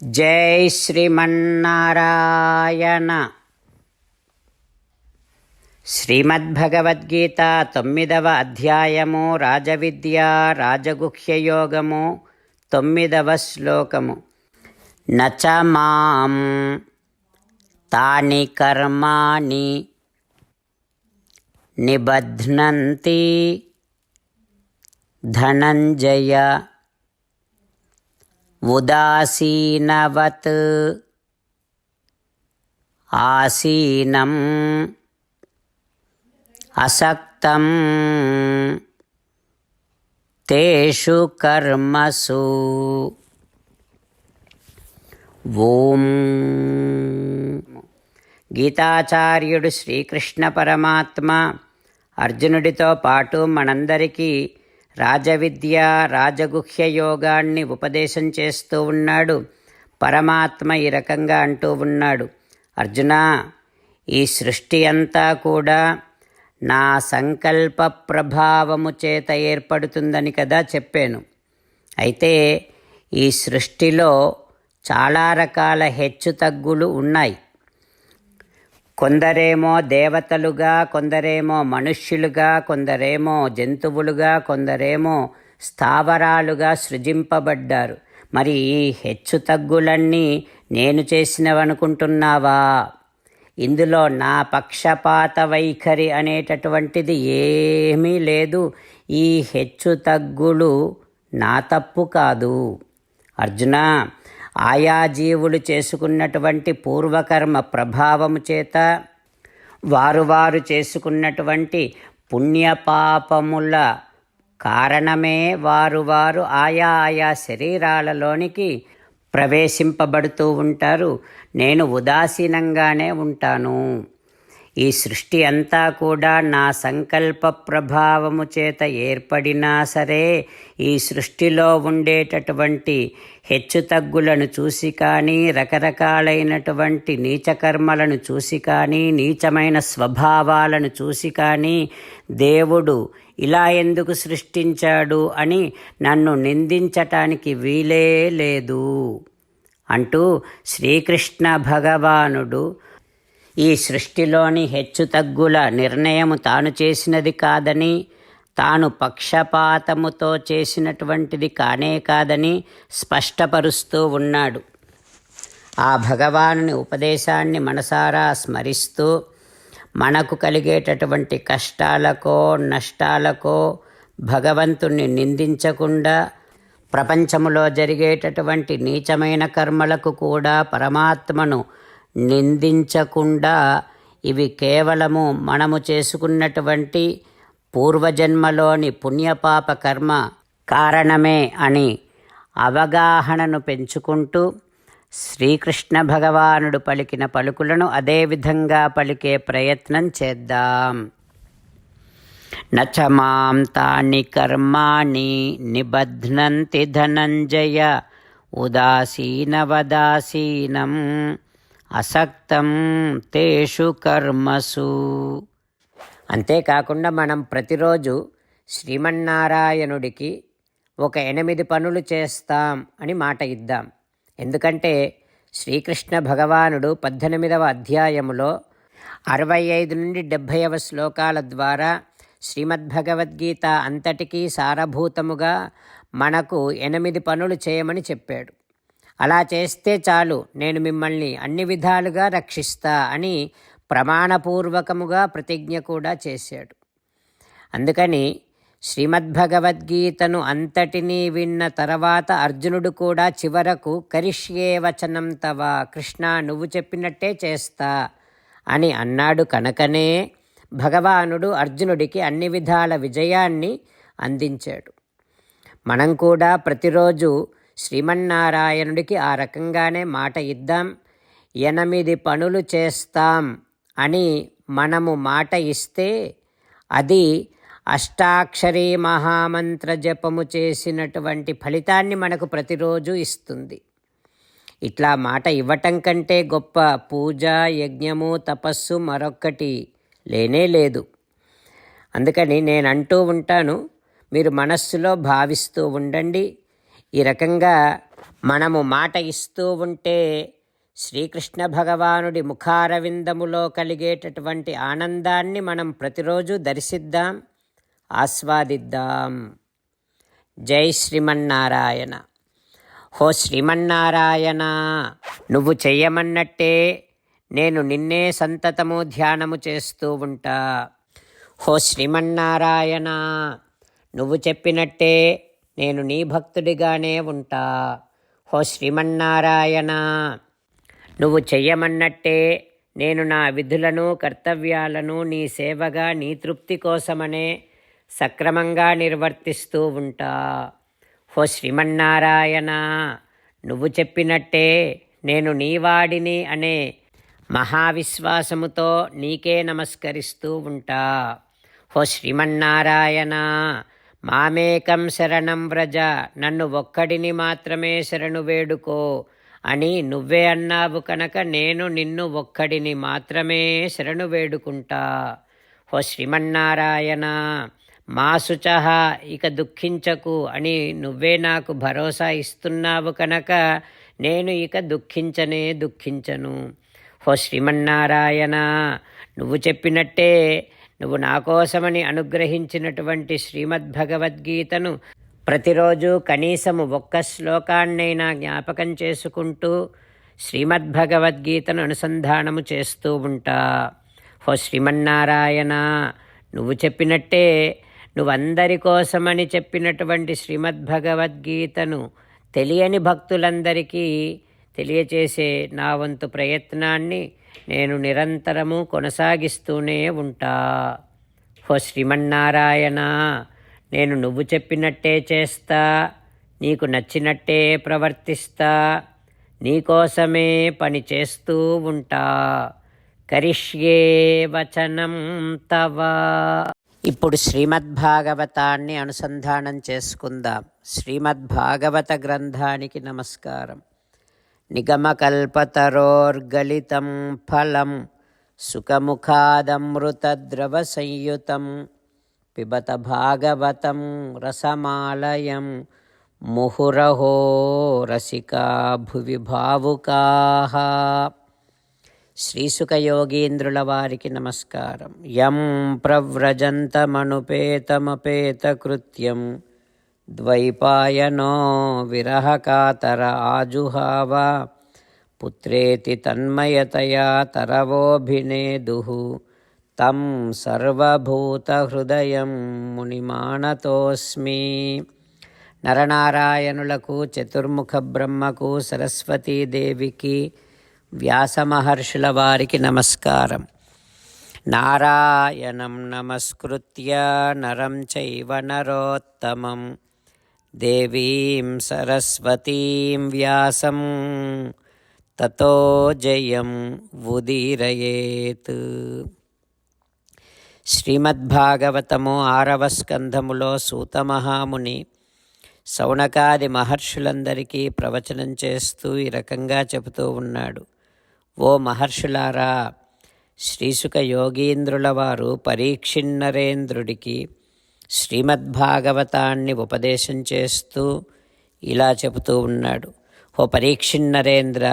జై శ్రీమన్నారాయణ. శ్రీమద్భగవద్గీత 9వ అధ్యాయము రాజవిద్య రాజగుహ్యయోగము 9వ శ్లోకము. నచ మాం తాని కర్మాణి నిబధ్నంతి ధనంజయ ఉదాసీనవత్ ఆసీనం అసక్తం తేషు కర్మసు. ఓం. గీతాచార్యుడు శ్రీకృష్ణ పరమాత్మ అర్జునుడితో పాటు మనందరికీ రాజవిద్య రాజగుహ్య యోగాన్ని ఉపదేశం చేస్తూ ఉన్నాడు. పరమాత్మ ఈ రకంగా అంటూ ఉన్నాడు, అర్జున, ఈ సృష్టి అంతా కూడా నా సంకల్ప ప్రభావము చేత ఏర్పడుతుందని కదా చెప్పాను. అయితే ఈ సృష్టిలో చాలా రకాల హెచ్చుతగ్గులు ఉన్నాయి. కొందరేమో దేవతలుగా, కొందరేమో మనుష్యులుగా, కొందరేమో జంతువులుగా, కొందరేమో స్థావరాలుగా సృజింపబడ్డారు. మరి ఈ హెచ్చుతగ్గులన్నీ నేను చేసినవనుకుంటున్నావా? ఇందులో నా పక్షపాత వైఖరి అనేటటువంటిది ఏమీ లేదు. ఈ హెచ్చుతగ్గులు నా తప్పు కాదు. అర్జున, ఆయా జీవులు చేసుకున్నటువంటి పూర్వకర్మ ప్రభావము చేత వారు చేసుకున్నటువంటి పుణ్యపాపముల కారణమే వారు ఆయా శరీరాలలోనికి ప్రవేశింపబడుతూ ఉంటారు. నేను ఉదాసీనంగానే ఉంటాను. ఈ సృష్టి అంతా కూడా నా సంకల్ప ప్రభావము చేత ఏర్పడినా సరే ఈ సృష్టిలో ఉండేటటువంటి హెచ్చుతగ్గులను చూసి కానీ, రకరకాలైనటువంటి నీచకర్మలను చూసి కానీ, నీచమైన స్వభావాలను చూసి కానీ దేవుడు ఇలా ఎందుకు సృష్టించాడు అని నన్ను నిందించటానికి వీలే లేదు అంటూ శ్రీకృష్ణ భగవానుడు ఈ సృష్టిలోని హెచ్చుతగ్గుల నిర్ణయము తాను చేసినది కాదని, తాను పక్షపాతముతో చేసినటువంటిది కానే కాదని స్పష్టపరుస్తూ ఉన్నాడు. ఆ భగవానుని ఉపదేశాన్ని మనసారా స్మరిస్తూ మనకు కలిగేటటువంటి కష్టాలకో నష్టాలకో భగవంతుణ్ణి నిందించకుండా, ప్రపంచములో జరిగేటటువంటి నీచమైన కర్మలకు కూడా పరమాత్మను నిందించకుండా, ఇవి కేవలము మనము చేసుకున్నటువంటి పూర్వజన్మలోని పుణ్యపాప కర్మ కారణమే అని అవగాహనను పెంచుకుంటూ శ్రీకృష్ణ భగవానుడు పలికిన పలుకులను అదేవిధంగా పలికే ప్రయత్నం చేద్దాం. నచ మాం తాని కర్మాణి నిబధ్నంతి ధనంజయ ఉదాసీనవదాసీనం అసక్తం తేషు కర్మసు. అంతేకాకుండా మనం ప్రతిరోజు శ్రీమన్నారాయణుడికి ఒక 8 పనులు చేస్తాం అని మాట ఇద్దాం. ఎందుకంటే శ్రీకృష్ణ భగవానుడు 18వ అధ్యాయములో 65 నుండి 70వ శ్లోకాల ద్వారా శ్రీమద్భగవద్గీత అంతటికీ సారభూతముగా మనకు 8 పనులు చేయమని చెప్పాడు. అలా చేస్తే చాలు, నేను మిమ్మల్ని అన్ని విధాలుగా రక్షిస్తా అని ప్రమాణపూర్వకముగా ప్రతిజ్ఞ కూడా చేశాడు. అందుకని శ్రీమద్భగవద్గీతను అంతటినీ విన్న తర్వాత అర్జునుడు కూడా చివరకు కరిష్యే వచనం తవ, కృష్ణ నువ్వు చెప్పినట్టే చేస్తా అని అన్నాడు. కనుకనే భగవానుడు అర్జునుడికి అన్ని విధాల విజయాన్ని అందించాడు. మనం కూడా ప్రతిరోజు శ్రీమన్నారాయణుడికి ఆ రకంగానే మాట ఇద్దాం. 8 పనులు చేస్తాం అని మనము మాట ఇస్తే అది అష్టాక్షరీ మహామంత్ర జపము చేసినటువంటి ఫలితాన్ని మనకు ప్రతిరోజు ఇస్తుంది. ఇట్లా మాట ఇవ్వటం కంటే గొప్ప పూజ, యజ్ఞము, తపస్సు మరొక్కటి లేనే లేదు. అందుకని నేను అంటూ ఉంటాను, మీరు మనస్సులో భావిస్తూ ఉండండి. ఈ రకంగా మనము మాట ఇస్తూ ఉంటే శ్రీకృష్ణ భగవానుడి ముఖారవిందములో కలిగేటటువంటి ఆనందాన్ని మనం ప్రతిరోజు దర్శిద్దాం, ఆస్వాదిద్దాం. జై శ్రీమన్నారాయణ. హో శ్రీమన్నారాయణ, నువ్వు చెయ్యమన్నట్టే నేను నిన్నే సంతతము ధ్యానము చేస్తూ ఉంటా. హో శ్రీమన్నారాయణ, నువ్వు చెప్పినట్టే నేను నీ భక్తుడిగానే ఉంటా. హో శ్రీమన్నారాయణ, నువ్వు చెయ్యమన్నట్టే నేను నా విధులను కర్తవ్యాలను నీ సేవగా నీ తృప్తి కోసమనే సక్రమంగా నిర్వర్తిస్తూ ఉంటా. హో శ్రీమన్నారాయణ, నువ్వు చెప్పినట్టే నేను నీవాడిని అనే మహావిశ్వాసముతో నీకే నమస్కరిస్తూ ఉంటా. హో శ్రీమన్నారాయణ, మామేకం శరణం వ్రజ, నన్ను ఒక్కడిని మాత్రమే శరణు వేడుకో అని నువ్వే అన్నావు కనుక నేను నిన్ను ఒక్కడిని మాత్రమే శరణు వేడుకుంటా. హో శ్రీమన్నారాయణ, మా శుచః, ఇక దుఃఖించకు అని నువ్వే నాకు భరోసా ఇస్తున్నావు కనుక నేను ఇక దుఃఖించను. హో శ్రీమన్నారాయణ, నువ్వు చెప్పినట్టే నువ్వు నా కోసమని అనుగ్రహించినటువంటి శ్రీమద్భగవద్గీతను ప్రతిరోజు కనీసము ఒక్క శ్లోకాన్నైనా జ్ఞాపకం చేసుకుంటూ శ్రీమద్భగవద్గీతను అనుసంధానము చేస్తూ ఉంటా. హో శ్రీమన్నారాయణ, నువ్వు చెప్పినట్టే నువ్వందరి కోసమని చెప్పినటువంటి శ్రీమద్భగవద్గీతను తెలియని భక్తులందరికీ తెలియచేసే నా వంతు ప్రయత్నాన్ని నేను నిరంతరము కొనసాగిస్తూనే ఉంటా. హో శ్రీమన్నారాయణ, నేను నువ్వు చెప్పినట్టే చేస్తా, నీకు నచ్చినట్టే ప్రవర్తిస్తా, నీకోసమే పని చేస్తూ ఉంటా. కరిష్యే వచనం తవ. ఇప్పుడు శ్రీమద్భాగవతాన్ని అనుసంధానం చేసుకుందాం. శ్రీమద్భాగవత గ్రంథానికి నమస్కారం. నిగమకల్పతరోర్గలితం ఫలం సుఖముఖాదమృతద్రవసంయుతం పిబత భాగవతం రసమాలయం ముహురహో రసికా భువి భావుకాః. శ్రీసుఖయోగీంద్రుల వారికి నమస్కారం. యం ప్రవ్రజంతమనుపేతమపేతకృత్యం ద్వైపాయనో విరహకాతర ఆజుహావ పుత్రేతి తన్మయతయా తరవోభినేదుః తం సర్వభూతహృదయం మునిమానతోస్మి. నరనారాయణులకు, చతుర్ముఖ బ్రహ్మకు, సరస్వతీదేవికి, వ్యాసమహర్షుల వారికి నమస్కారం. నారాయణం నమస్కృత్య నరం చైవ నరోత్తమం దేవీం సరస్వతీం వ్యాసం తతో జయం ఉదీరయేత్. శ్రీమద్భాగవతము 6వ స్కంధములో సూతమహాముని శౌనకాది మహర్షులందరికీ ప్రవచనం చేస్తూ ఈ రకంగా చెబుతూ ఉన్నాడు. ఓ మహర్షులారా, శ్రీసుఖ యోగీంద్రుల వారు పరీక్షిన్నరేంద్రుడికి శ్రీమద్భాగవతాన్ని ఉపదేశం చేస్తూ ఇలా చెబుతూ ఉన్నాడు. ఓ పరీక్షిన్నరేంద్ర,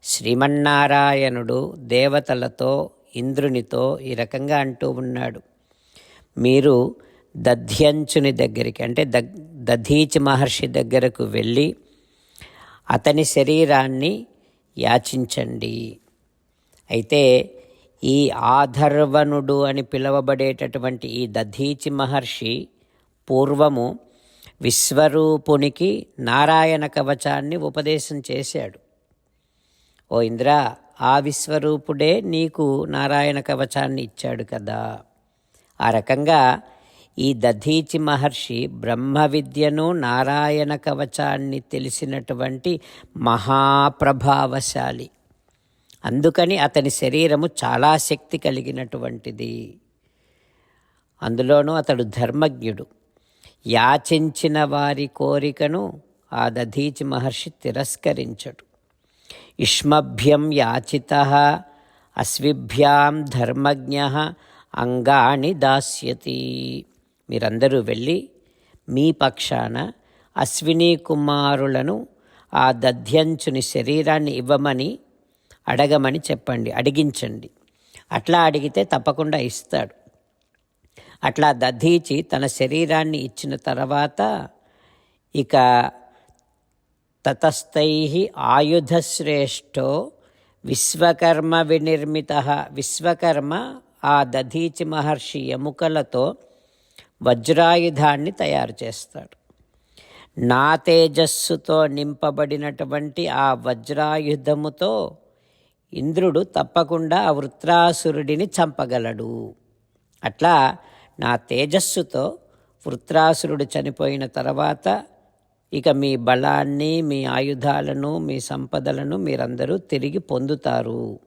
శ్రీమన్నారాయణుడు దేవతలతో, ఇంద్రునితో ఈ రకంగా అంటూ ఉన్నాడు. మీరు దధ్యంచుని దగ్గరికి, అంటే దధీచి మహర్షి దగ్గరకు వెళ్ళి అతని శరీరాన్ని యాచించండి. అయితే ఈ ఆధర్వణుడు అని పిలువబడేటటువంటి ఈ దధీచి మహర్షి పూర్వము విశ్వరూపునికి నారాయణ కవచాన్ని ఉపదేశం చేశాడు. ఓ ఇంద్ర, ఆ విశ్వరూపుడే నీకు నారాయణ కవచాన్ని ఇచ్చాడు కదా. ఆ రకంగా ఈ దధీచి మహర్షి బ్రహ్మ విద్యను, నారాయణ కవచాన్ని తెలిసినటువంటి మహాప్రభావశాలి. అందుకని అతని శరీరము చాలా శక్తి కలిగినటువంటిది. అందులోనూ అతడు ధర్మజ్ఞుడు. యాచించిన వారి కోరికను ఆ దధీచి మహర్షి తిరస్కరించడు. యుష్మభ్యం యాచితః అస్విభ్యాం ధర్మజ్ఞః అంగాని దాస్యతి. మీరందరూ వెళ్ళి మీ పక్షాన అశ్విని కుమారులను ఆ దధ్యంచుని శరీరాన్ని ఇవ్వమని అడగమని చెప్పండి, అడిగించండి. అట్లా అడిగితే తప్పకుండా ఇస్తాడు. అట్లా దధీచి తన శరీరాన్ని ఇచ్చిన తర్వాత ఇక తతస్థై ఆయుధశ్రేష్టో విశ్వకర్మ వినిర్మిత. విశ్వకర్మ ఆ దధీచి మహర్షి ఎముకలతో వజ్రాయుధాన్ని తయారు చేస్తాడు. నా తేజస్సుతో నింపబడినటువంటి ఆ వజ్రాయుధముతో ఇంద్రుడు తప్పకుండా ఆ వృత్రాసురుడిని చంపగలడు. అట్లా నా తేజస్సుతో వృత్రాసురుడు చనిపోయిన తర్వాత ఇక మీ బలాన్ని, మీ ఆయుధాలను, మీ సంపదలను మీరందరూ తిరిగి పొందుతారు.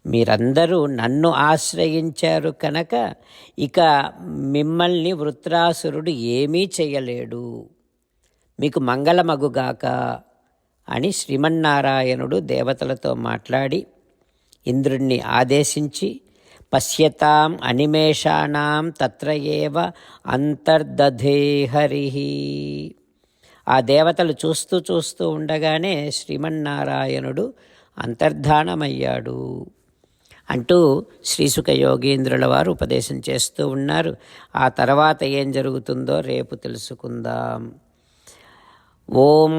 మీరందరూ నన్ను ఆశ్రయించారు కనుక ఇక మిమ్మల్ని వృత్రాసురుడు ఏమీ చేయలేడు. మీకు మంగళమగుగాక అని శ్రీమన్నారాయణుడు దేవతలతో మాట్లాడి ఇంద్రుణ్ణి ఆదేశించి పశ్యతాం అనిమేషాణం తత్ర ఏవ అంతర్దధే హరిః. ఆ దేవతలు చూస్తూ చూస్తూ ఉండగానే శ్రీమన్నారాయణుడు అంతర్ధానమయ్యాడు అంటూ శ్రీసుఖ యోగీంద్రుల వారు ఉపదేశం చేస్తూ ఉన్నారు. ఆ తర్వాత ఏం జరుగుతుందో రేపు తెలుసుకుందాం. ఓం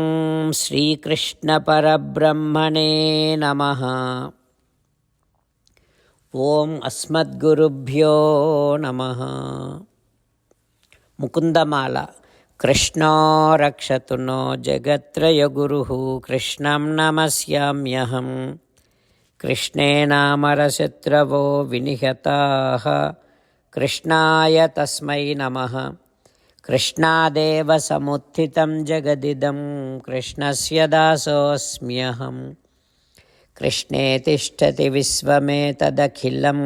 శ్రీకృష్ణ పరబ్రహ్మణే నమః. ఓం అస్మద్గురుభ్యో నమః. ముకుందమాల. కృష్ణో రక్షతు నో జగత్రయగురుః కృష్ణం నమస్యామ్యహం. కృష్ణే నామరశత్రవో వినిహతాః కృష్ణాయ తస్మై నమః. కృష్ణాదేవ సముత్థితం జగదిదం కృష్ణస్య దాసోऽస్మ్యహం. కృష్ణే తిష్టతి విశ్వమేతదఖిలం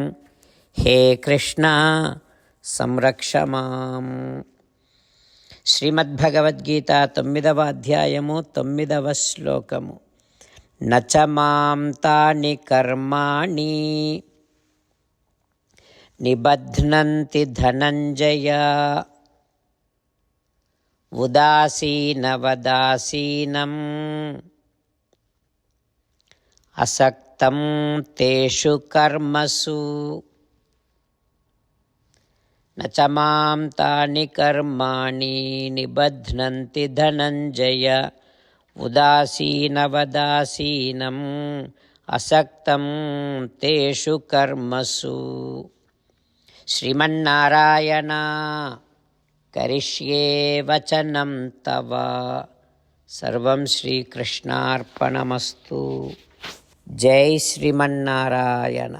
హే కృష్ణ సంరక్ష మాం. శ్రీమద్భగవద్గీత 9వ అధ్యాయము 9వ శ్లోకము. నచ మాం తాని కర్మాణి నిబధ్నంతి ధనంజయ ఉదాసీనవదాసీనం అసక్తం తేషు కర్మసు. నచ మాం తాని కర్మాణి నిబధ్నంతి ధనంజయ ఉదాసీనవదాసీనం అసక్తం తేషు కర్మసు. శ్రీమన్నారాయణ కరిష్యే వచనం తవ. సర్వం శ్రీకృష్ణార్పణమస్తు. జై శ్రీమన్నారాయణ.